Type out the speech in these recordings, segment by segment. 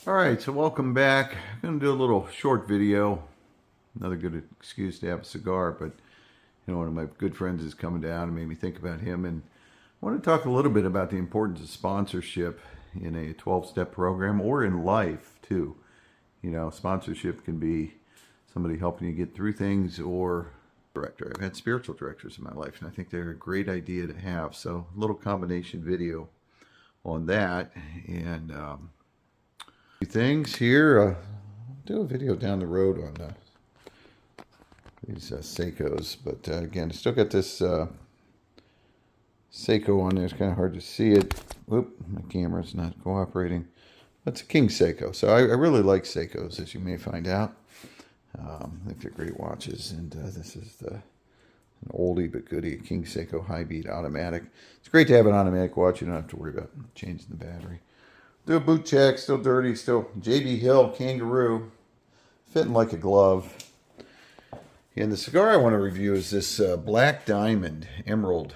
All right, so welcome back. I'm going to do a little short video. Another good excuse to have a cigar, but one of my good friends is coming down and made me think about him. And I want to talk a little bit about the importance of sponsorship in a 12-step program or in life, too. Sponsorship can be somebody helping you get through things or director. I've had spiritual directors in my life, and I think they're a great idea to have. So, a little combination video on that. And, things here. Do a video down the road on these Seikos, but again, I still got this Seiko on there. It's kind of hard to see it. Whoop, my camera's not cooperating. That's a King Seiko, so I really like Seikos, as you may find out. I think they're great watches, and this is an oldie but goodie, King Seiko high beat automatic. It's great to have an automatic watch. You don't have to worry about changing the battery. Do a boot check, still dirty, still JB Hill Kangaroo, fitting like a glove. And the cigar I want to review is this Black Diamond Emerald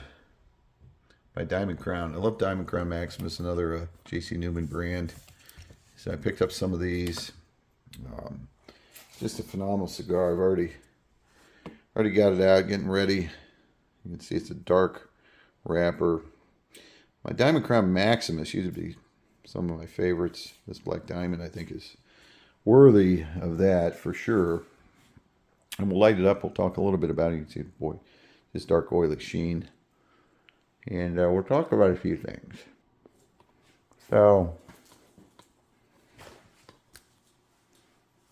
by Diamond Crown. I love Diamond Crown Maximus, another J.C. Newman brand. So I picked up some of these. Just a phenomenal cigar. I've already got it out, getting ready. You can see it's a dark wrapper. My Diamond Crown Maximus used to be some of my favorites. This Black Diamond, I think, is worthy of that for sure. And we'll light it up. We'll talk a little bit about it. You can see, boy, this dark oily sheen. And we'll talk about a few things. So,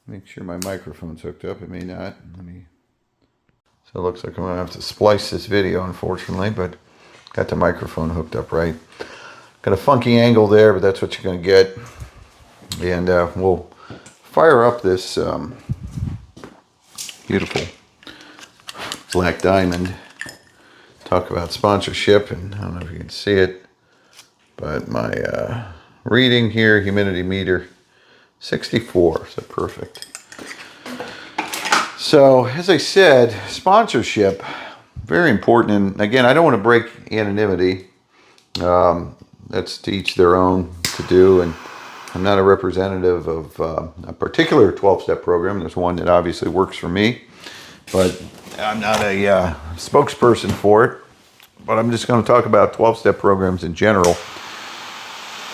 make sure my microphone's hooked up. It may not. So it looks like I'm going to have to splice this video, unfortunately, but got the microphone hooked up right. Got a funky angle there, but that's what you're going to get. And we'll fire up this beautiful Black Diamond. Talk about sponsorship, and I don't know if you can see it, but my reading here, humidity meter, 64, so perfect. So, as I said, sponsorship, very important. And again, I don't want to break anonymity. That's to each their own to do, and I'm not a representative of a particular 12-step program. There's one that obviously works for me, but I'm not a spokesperson for it. But I'm just going to talk about 12-step programs in general.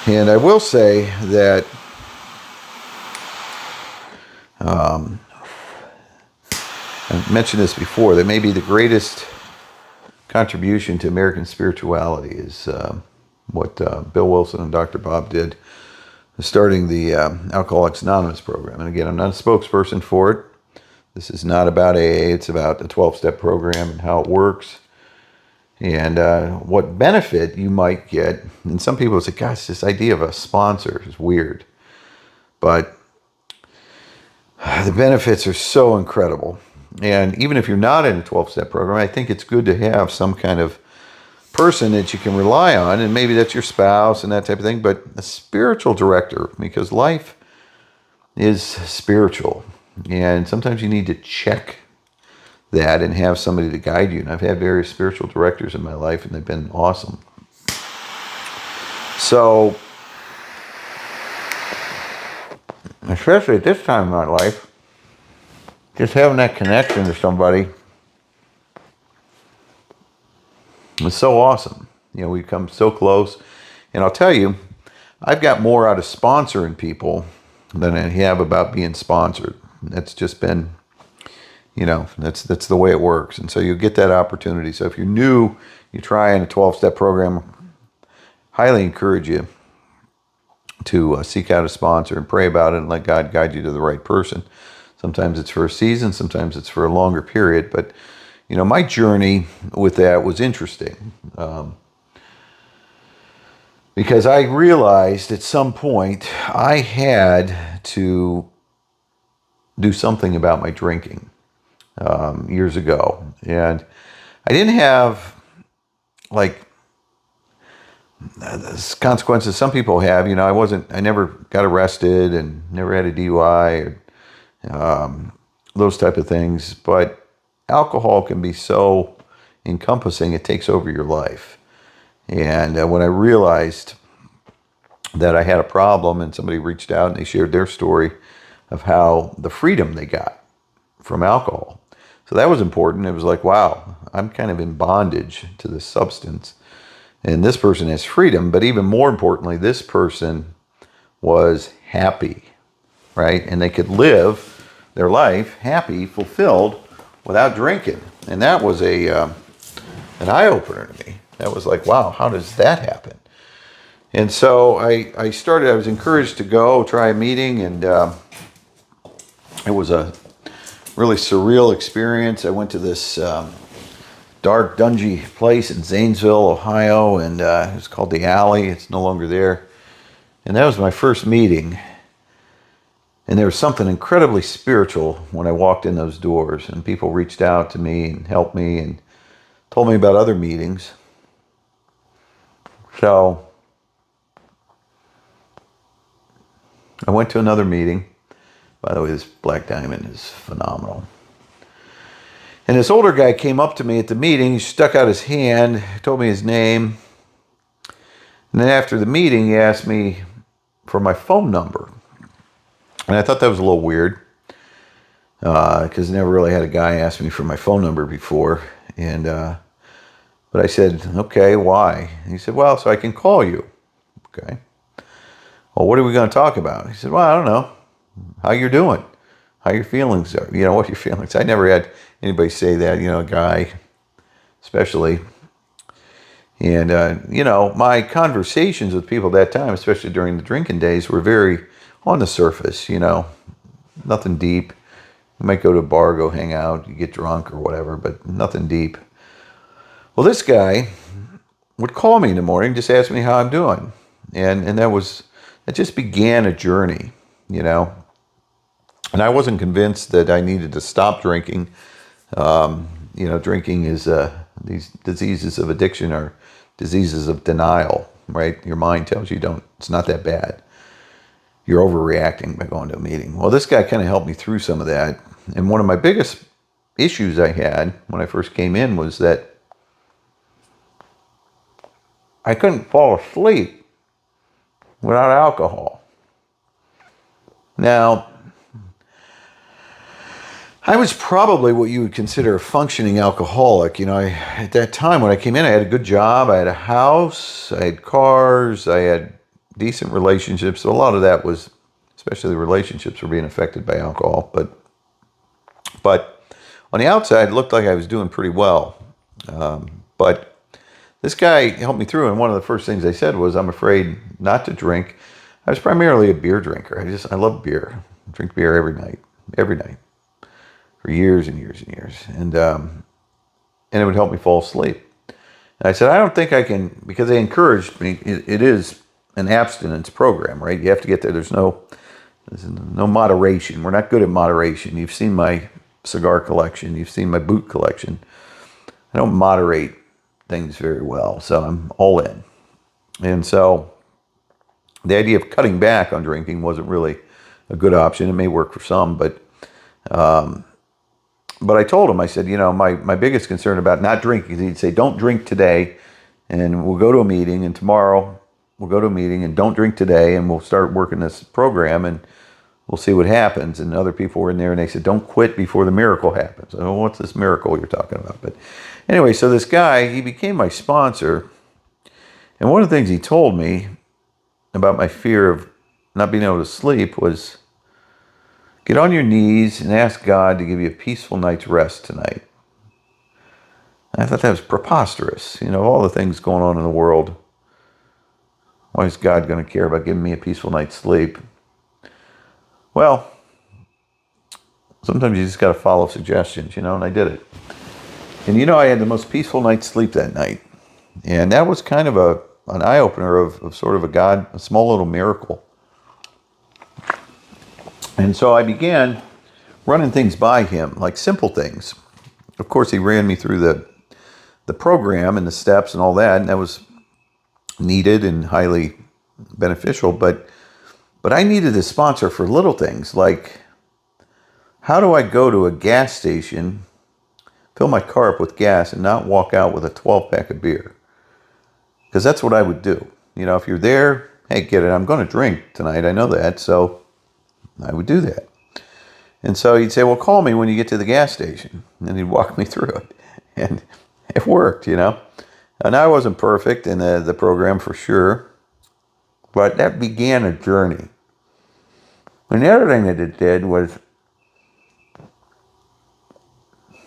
And I will say that I've mentioned this before, that maybe the greatest contribution to American spirituality is what Bill Wilson and Dr. Bob did, starting the Alcoholics Anonymous program. And again, I'm not a spokesperson for it. This is not about AA. It's about the 12-step program and how it works and what benefit you might get. And some people say, gosh, this idea of a sponsor is weird. But the benefits are so incredible. And even if you're not in a 12-step program, I think it's good to have some kind of person that you can rely on, and maybe that's your spouse and that type of thing, but a spiritual director, because life is spiritual. And sometimes you need to check that and have somebody to guide you. And I've had various spiritual directors in my life, and they've been awesome. So, especially at this time in my life, just having that connection to somebody is so awesome. We come so close. And I'll tell you, I've got more out of sponsoring people than I have about being sponsored. That's just been, that's the way it works. And so you get that opportunity. So if you're new, you try in a 12-step program, highly encourage you to seek out a sponsor and pray about it and let God guide you to the right person. Sometimes it's for a season, sometimes it's for a longer period. But, my journey with that was interesting. Because I realized at some point I had to do something about my drinking years ago. And I didn't have, like, the consequences some people have. I never got arrested and never had a DUI or those type of things. But alcohol can be so encompassing, it takes over your life. And when I realized that I had a problem, and somebody reached out and they shared their story of how the freedom they got from alcohol. So that was important. It was like, wow, I'm kind of in bondage to this substance. And this person has freedom, but even more importantly, this person was happy, right? And they could live their life happy, fulfilled, without drinking. And that was an eye-opener to me. That was like, wow, how does that happen? And so I was encouraged to go try a meeting, and it was a really surreal experience. I went to this dark, dungy place in Zanesville, Ohio, and it was called The Alley. It's no longer there. And that was my first meeting. And there was something incredibly spiritual when I walked in those doors, and people reached out to me and helped me and told me about other meetings. So I went to another meeting. By the way, this Black Diamond is phenomenal. And this older guy came up to me at the meeting. He stuck out his hand, told me his name. And then after the meeting, he asked me for my phone number. And I thought that was a little weird, because I never really had a guy ask me for my phone number before. And but I said, okay, why? And he said, well, so I can call you. Okay. Well, what are we going to talk about? He said, well, I don't know. How you're doing? How your feelings are? What your feelings. I never had anybody say that, a guy especially. And, my conversations with people at that time, especially during the drinking days, were very on the surface, nothing deep. You might go to a bar, go hang out, you get drunk or whatever, but nothing deep. Well, this guy would call me in the morning, just ask me how I'm doing. And that just began a journey, And I wasn't convinced that I needed to stop drinking. Drinking is, these diseases of addiction are diseases of denial, right? Your mind tells you it's not that bad. You're overreacting by going to a meeting. Well, this guy kind of helped me through some of that. And one of my biggest issues I had when I first came in was that I couldn't fall asleep without alcohol. Now, I was probably what you would consider a functioning alcoholic. At that time when I came in, I had a good job. I had a house. I had cars. I had decent relationships. So a lot of that was, especially the relationships, were being affected by alcohol. But on the outside, it looked like I was doing pretty well. But this guy helped me through. And one of the first things I said was, I'm afraid not to drink. I was primarily a beer drinker. I love beer. I drink beer every night. For years and years and years. And it would help me fall asleep. And I said, I don't think I can, because they encouraged me. It is an abstinence program, right? You have to get there. There's no moderation. We're not good at moderation. You've seen my cigar collection. You've seen my boot collection. I don't moderate things very well. So I'm all in. And so the idea of cutting back on drinking wasn't really a good option. It may work for some, but I told him, I said, my biggest concern about not drinking, he'd say, don't drink today, and we'll go to a meeting, and tomorrow we'll go to a meeting, and don't drink today, and we'll start working this program, and we'll see what happens. And other people were in there, and they said, don't quit before the miracle happens. I don't know, what's this miracle you're talking about? But anyway, so this guy, he became my sponsor, and one of the things he told me about my fear of not being able to sleep was, get on your knees and ask God to give you a peaceful night's rest tonight. And I thought that was preposterous. All the things going on in the world. Why is God going to care about giving me a peaceful night's sleep? Well, sometimes you just got to follow suggestions, and I did it. And I had the most peaceful night's sleep that night. And that was kind of an eye-opener of sort of a small little miracle. And so I began running things by him, like simple things. Of course, he ran me through the program and the steps and all that, and that was needed and highly beneficial. But I needed a sponsor for little things, like how do I go to a gas station, fill my car up with gas, and not walk out with a 12-pack of beer? Because that's what I would do. If you're there, hey, get it, I'm going to drink tonight. I know that. So I would do that. And so he'd say, well, call me when you get to the gas station. And he'd walk me through it. And it worked, And I wasn't perfect in the program for sure. But that began a journey. And the other thing that it did was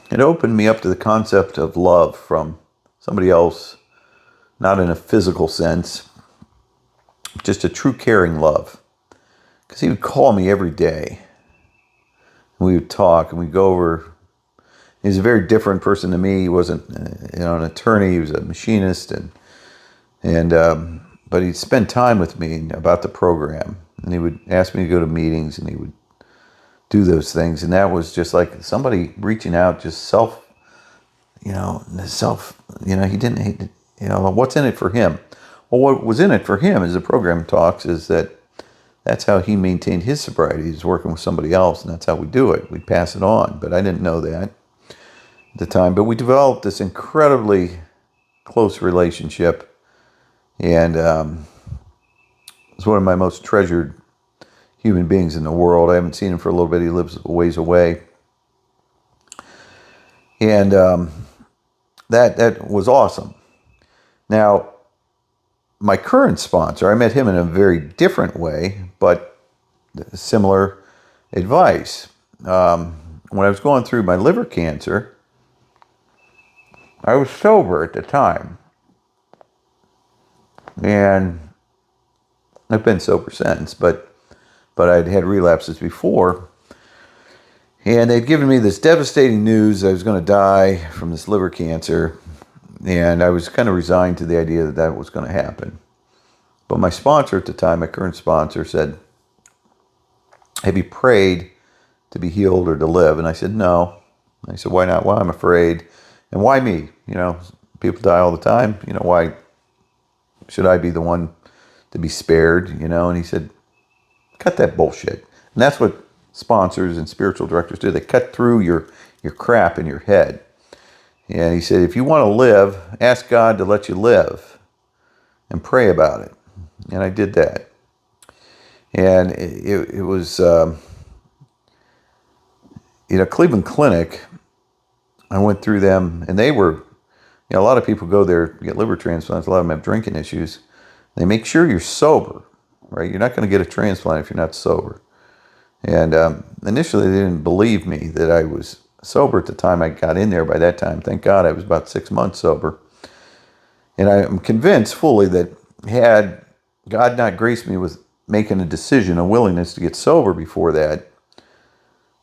it opened me up to the concept of love from somebody else, not in a physical sense, just a true caring love. Because he would call me every day. And we would talk and we'd go over. He was a very different person to me. He wasn't, an attorney. He was a machinist, but he'd spend time with me about the program, and he would ask me to go to meetings, and he would do those things, and that was just like somebody reaching out, just he didn't, what's in it for him? Well, what was in it for him, as the program talks, is that's how he maintained his sobriety. He was working with somebody else, and that's how we do it. We pass it on, but I didn't know that at the time. But we developed this incredibly close relationship, and it's one of my most treasured human beings in the world. I haven't seen him for a little bit. He lives a ways away. And that was awesome. Now, my current sponsor, I met him in a very different way, but similar advice. When I was going through my liver cancer, I was sober at the time. And I've been sober since, but I'd had relapses before. And they'd given me this devastating news I was going to die from this liver cancer. And I was kind of resigned to the idea that was going to happen. But my sponsor at the time, my current sponsor, said, have you prayed to be healed or to live? And I said, no. I said, why not? Well, I'm afraid. And why me? People die all the time. Why should I be the one to be spared? And he said, cut that bullshit. And that's what sponsors and spiritual directors do. They cut through your crap in your head. And he said, if you want to live, ask God to let you live and pray about it. And I did that. And it was, Cleveland Clinic, I went through them, and they were, a lot of people go there to get liver transplants. A lot of them have drinking issues. They make sure you're sober, right? You're not going to get a transplant if you're not sober. And initially, they didn't believe me that I was sober at the time I got in there. By that time, thank God, I was about 6 months sober. And I'm convinced fully that had God not graced me with making a decision, a willingness to get sober before that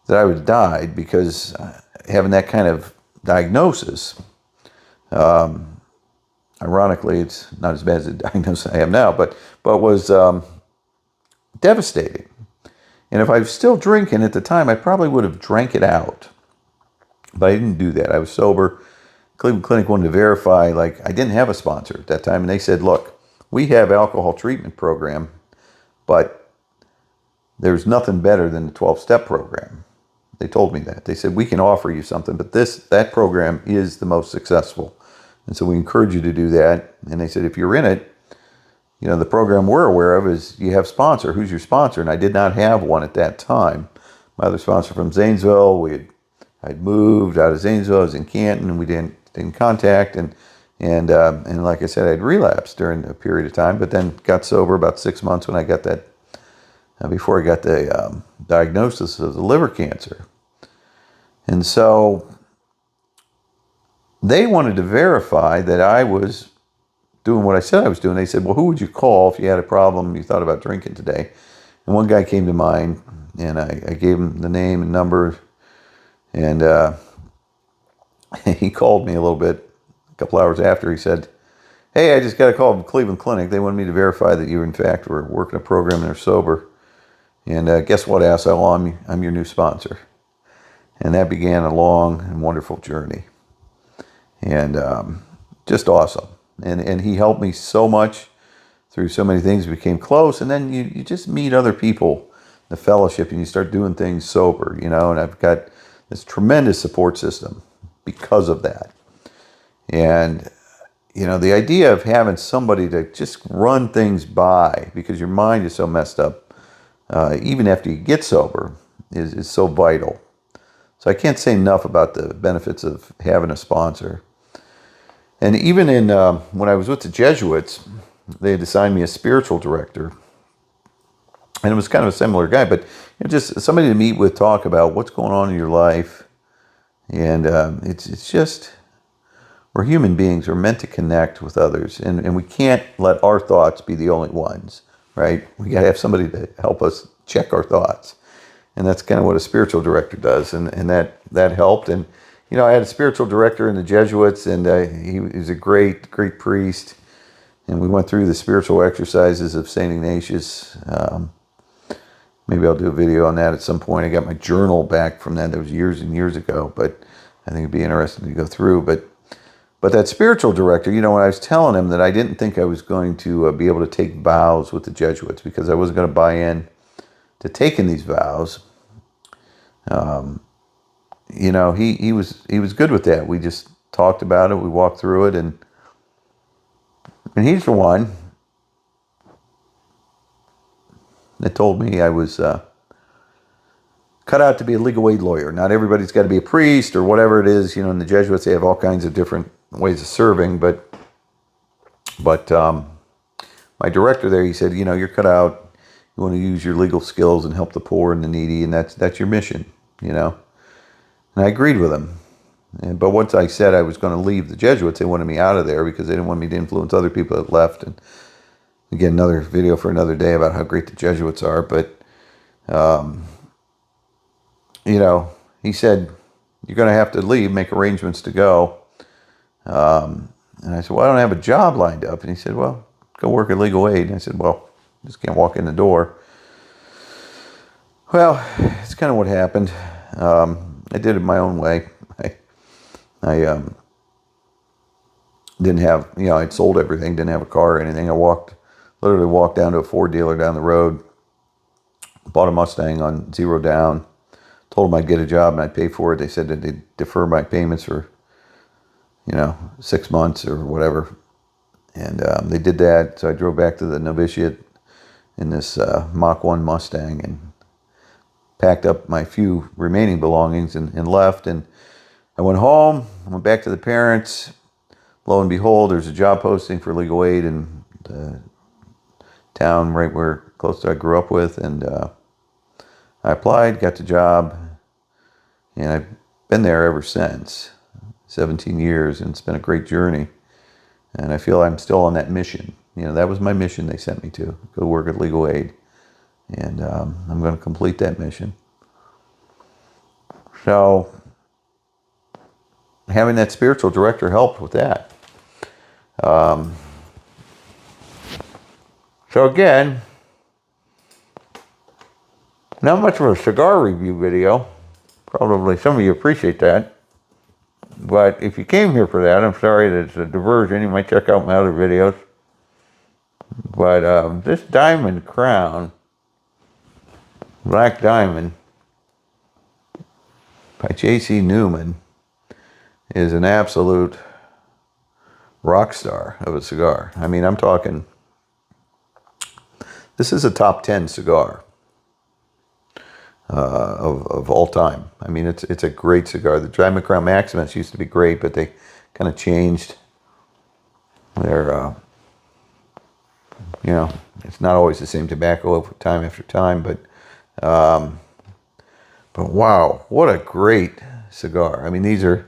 I would have died, because having that kind of diagnosis, ironically, it's not as bad as the diagnosis I have now, but was devastating. And if I was still drinking at the time, I probably would have drank it out. But I didn't do that. I was sober. Cleveland Clinic wanted to verify, I didn't have a sponsor at that time. And they said, look, we have alcohol treatment program, but there's nothing better than the 12-step program. They told me that. They said, we can offer you something, but that program is the most successful. And so we encourage you to do that. And they said, if you're in it, the program we're aware of is you have a sponsor. Who's your sponsor? And I did not have one at that time. My other sponsor from Zanesville, I'd moved out of Zanesville. I was in Canton, and we didn't contact. And like I said, I'd relapsed during a period of time, but then got sober about 6 months when I got that, before I got the diagnosis of the liver cancer. And so they wanted to verify that I was doing what I said I was doing. They said, well, who would you call if you had a problem, you thought about drinking today? And one guy came to mind, and I gave him the name and number, and he called me a little bit, a couple hours after. He said, hey, I just got a call from Cleveland Clinic. They wanted me to verify that you, in fact, were working a program and are sober. And guess what, asshole? I'm your new sponsor. And that began a long and wonderful journey. And just awesome. And he helped me so much through so many things. We became close. And then you just meet other people, the fellowship, and you start doing things sober, and I've got this tremendous support system because of that. And, the idea of having somebody to just run things by because your mind is so messed up, even after you get sober, is so vital. So I can't say enough about the benefits of having a sponsor. And even in when I was with the Jesuits, they had assigned me a spiritual director. And it was kind of a similar guy, but just somebody to meet with, talk about what's going on in your life. And it's just, we're human beings. We're meant to connect with others. And we can't let our thoughts be the only ones, right? We got to have somebody to help us check our thoughts. And that's kind of what a spiritual director does. And that helped. And, I had a spiritual director in the Jesuits, and he was a great, great priest. And we went through the spiritual exercises of St. Ignatius. Maybe I'll do a video on that at some point. I got my journal back from that. That was years and years ago, but I think it'd be interesting to go through. But that spiritual director, when I was telling him that I didn't think I was going to be able to take vows with the Jesuits because I wasn't going to buy in to taking these vows, he was good with that. We just talked about it. We walked through it, and he's the one that told me I was cut out to be a legal aid lawyer. Not everybody's got to be a priest or whatever it is. In the Jesuits, they have all kinds of different ways of serving. But my director there, he said, you're cut out. You want to use your legal skills and help the poor and the needy, and that's your mission, And I agreed with him. But once I said I was going to leave the Jesuits, they wanted me out of there because they didn't want me to influence other people that left. And again, another video for another day about how great the Jesuits are. But, he said, you're going to have to leave, make arrangements to go. And I said, well, I don't have a job lined up. And he said, well, go work at Legal Aid. And I said, well, just can't walk in the door. Well, it's kind of what happened. I did it my own way. I didn't have, I'd sold everything, didn't have a car or anything. I literally walked down to a Ford dealer down the road, bought a Mustang on 0 down, told them I'd get a job and I'd pay for it. They said that they'd defer my payments for, 6 months or whatever. And they did that. So I drove back to the novitiate in this Mach 1 Mustang and packed up my few remaining belongings and left. And I went home, I went back to the parents. Lo and behold, there's a job posting for Legal Aid in the town right close to I grew up with. And I applied, got the job, and I've been there ever since. 17 years, and it's been a great journey. And I feel I'm still on that mission. That was my mission they sent me to, go work at Legal Aid. And I'm going to complete that mission. So having that spiritual director helped with that. So again, not much of a cigar review video. Probably some of you appreciate that. But if you came here for that, I'm sorry that it's a diversion. You might check out my other videos. But this Diamond Crown, Black Diamond, by J.C. Newman, is an absolute rock star of a cigar. I mean, I'm talking, this is a top 10 cigar of all time. I mean, it's a great cigar. The Diamond Crown Maximus used to be great, but they kind of changed their, it's not always the same tobacco over time after time, but wow, what a great cigar. I mean, these are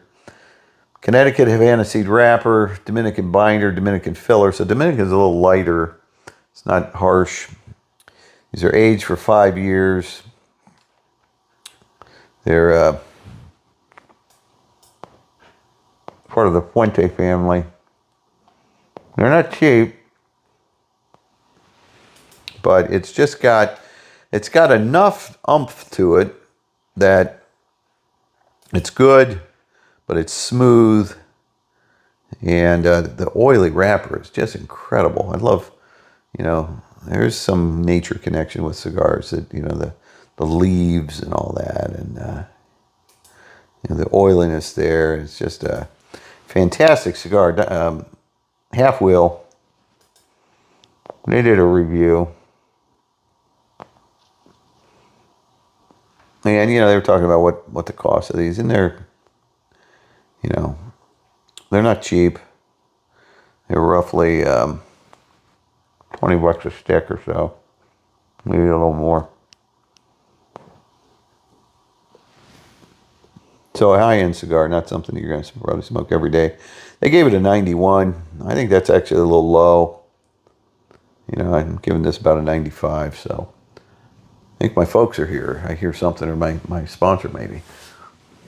Connecticut Havana seed wrapper, Dominican binder, Dominican filler. So Dominican is a little lighter. It's not harsh. These are aged for 5 years. They're part of the Fuente family. They're not cheap, but it's got enough oomph to it that it's good, but it's smooth, and the oily wrapper is just incredible. I love, there's some nature connection with cigars that, the leaves and all that, and the oiliness there. It's just a fantastic cigar. Half Wheel, they did a review. And, they were talking about what the cost of these. And they're not cheap. They're roughly $20 a stick or so. Maybe a little more. So a high-end cigar, not something you're going to probably smoke every day. They gave it a 91. I think that's actually a little low. I'm giving this about a 95, so I think my folks are here. I hear something, or my sponsor maybe.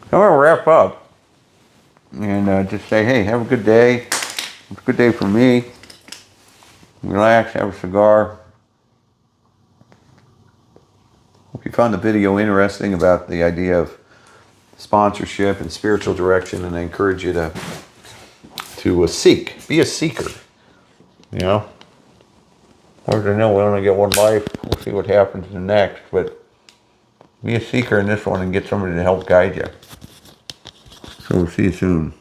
I'm going to wrap up and just say, hey, have a good day. It's a good day for me. Relax, have a cigar. Hope you found the video interesting about the idea of sponsorship and spiritual direction, and I encourage you to seek. Be a seeker. Hard to know, we only get one life. We'll see what happens in the next, but be a seeker in this one and get somebody to help guide you. So we'll see you soon.